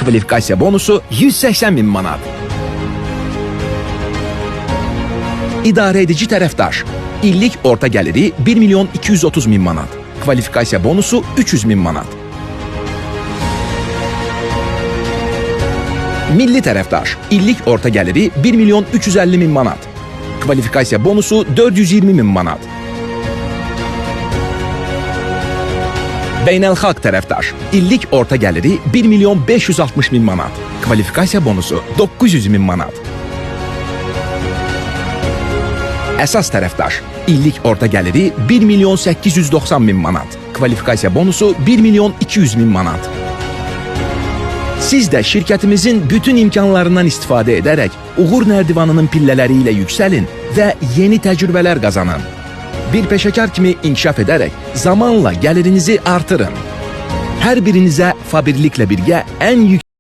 Kvalifikasiya bonusu 180 min manat. İdarə edici tərəfdaş. İllik orta gəliri 1 milyon 230 min manat. Kvalifikasiya bonusu 300 min manat. Milli tərəfdaş. İllik orta gəliri 1 milyon 350 min manat. Kvalifikasiya bonusu 420 min manat. Beynəlxalq tərəfdaş. İllik orta gəliri 1 milyon 560 min manat. Kvalifikasiya bonusu 900 min manat. Əsas tərəfdaş. İllik orta gəliri 1 milyon 890 min manat. Kvalifikasiya bonusu 1 milyon 200 min manat. Siz də şirkətimizin bütün imkanlarından istifadə edərək uğur nərdivanının pillələri ilə yüksəlin və yeni təcrübələr qazanın. Bir peşəkar kimi inkişaf edərək zamanla gəlirinizi artırın. Hər birinizə Fabirliklə birgə ən yüksək